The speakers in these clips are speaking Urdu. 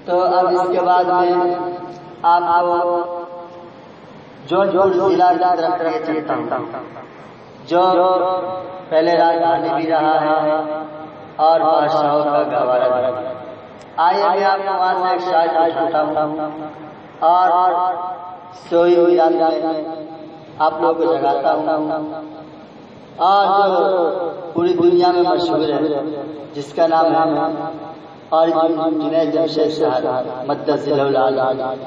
تو اب اس کے بعد میں آپ کو جونپور ضلع کی طرف لے چلتا ہوں، جو پہلے راجدھانی بھی رہا ہے اور بادشاہوں کا گہوارہ بھی۔ آئیے میں آپ کو وہاں سے ایک شاعر اٹھاتا ہوں اور سوئی ہوئی رات میں آپ لوگوں کو جگاتا ہوں، اور جو پوری دنیا میں مشہور ہے، جس کا نام ہے اور جنید جمشید صاحب مدرسہ العلوم۔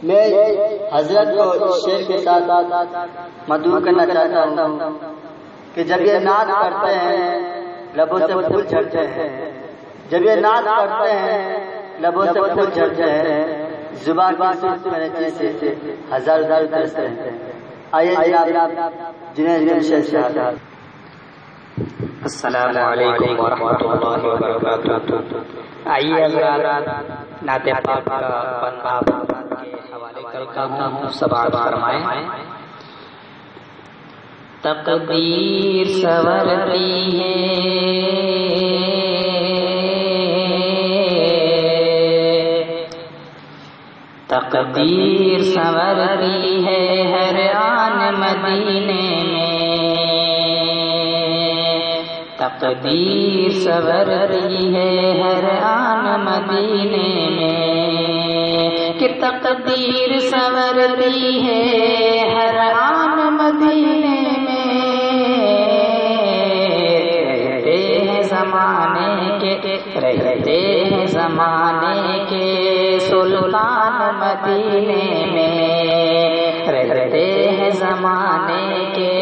میں حضرت کو اس شعر کے ساتھ مدعو کرنا چاہتا ہوں کہ جب یہ نعت پڑھتے ہیں لبوں سے پھول جھڑتے ہیں، جب یہ نعت پڑھتے ہیں لبوں سے پھول جھڑتے ہیں، زبان کی صورت میں جیسے ہزار ہزار ترستے ہیں۔ آئیے جناب جنید جمشید صاحب۔ السلام علیکم ورحمۃ اللہ وبرکاتہ۔ آئیے حضرات نعت پاک کا پنہ کے حوالے کرتا ہوں، سماعت فرمائیں۔ تقدیر سنورتی ہے تقدیر سنورتی ہے ہر آن مدینے میں، تقدیر سنورتی ہے ہر آن مدینے میں، کہ تقدیر سنورتی ہے ہر آن مدینے میں، رہتے ہیں زمانے کے سلطان مدینے میں، رہتے ہیں زمانے کے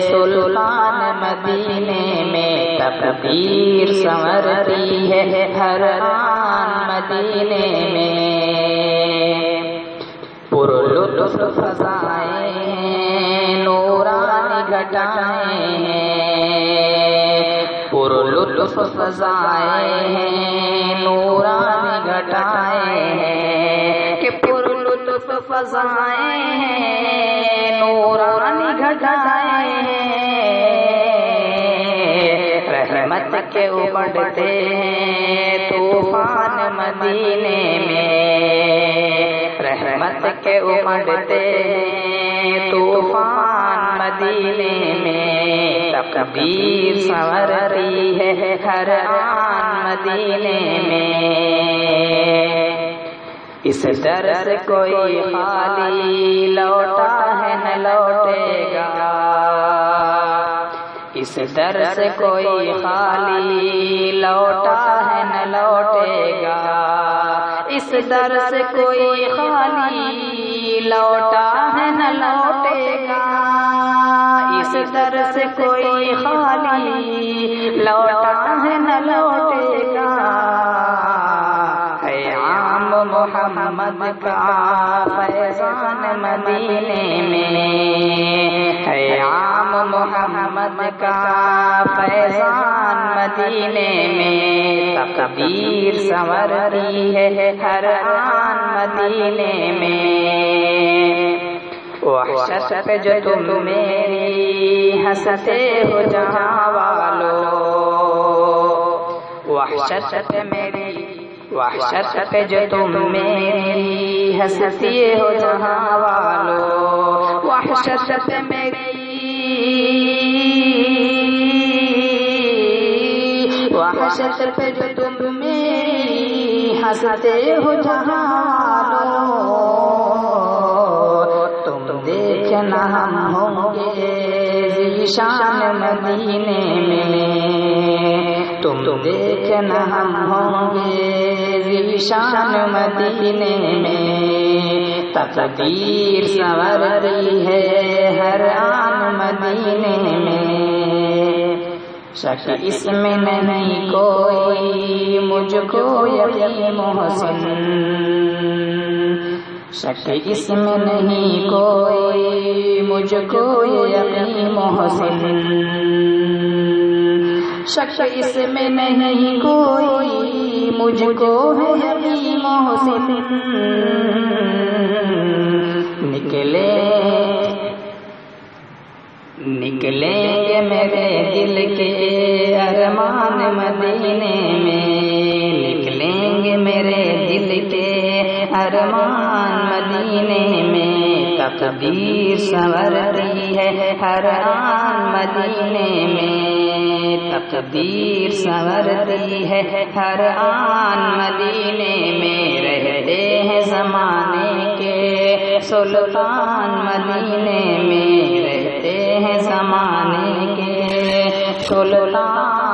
سلطان مدینے میں، تقدیر سنورتی ہے ہر آن مدینے میں، پر لطف فضائیں ہیں نورانی گھٹائیں ہیں، پر لطف فضائیں ہیں نورانی گھٹائیں ہیں، کہ پر لطف فضائیں ہیں نورانی گھٹائیں ہیں، رحمت کے امڑتے ہیں طوفان مدینے میں، رحمت کے امڑتے ہیں طوفان مدینے میں، تقدیر سنورتی ہے ہر آن مدینے میں، اس در سے کوئی خالی لوٹا ہے نہ لوٹے گا، اس در سے کوئی خالی لوٹا ہے نہ لوٹے گا، اس در سے کوئی خالی لوٹا ہے نہ لوٹے گا، اس در سے کوئی خالی لوٹا ہے نہ لوٹے گا، ہے عام محمد کا فیضان مدینے میں، ہے عام محمد کا فیضان مدینے میں، تقدیر سنورتی ہے ہر آن مدینے میں، وحشت پہ جو تم میری ہنستے ہو جہاں والو، وحشت پہ میری وحشت پہ جو تم میری ہنستے ہو جہاں والو، وحشت پہ میری وحشت پہ جو تم میری ہنستے ہو جہاں والو، تم دیکھنا ہم ہوں گے ذیشان مدینے میں، تم دیکھنا ہم ہوں گے ذیشان مدینے میں، تقدیر سنورتی ہے ہر آن مدینے میں، شک اس میں نہیں کوئی مجھ کو یقین محسن، شک اس میں نہیں کوئی مجھ کو یقین محسن، شک اس میں نہیں کوئی مجھ کو یقین محسن، نکلیں گے میرے دل کے ارمان مدینے میں، نکلیں گے میرے ہر آن مدینے میں تقدیر سنورتی ہے، ہر آن مدینے میں تقدیر سنورتی ہے، ہر آن مدینے میں رہتے ہیں زمانے کے سلطان، مدینے میں رہتے ہیں زمانے کے سلطان۔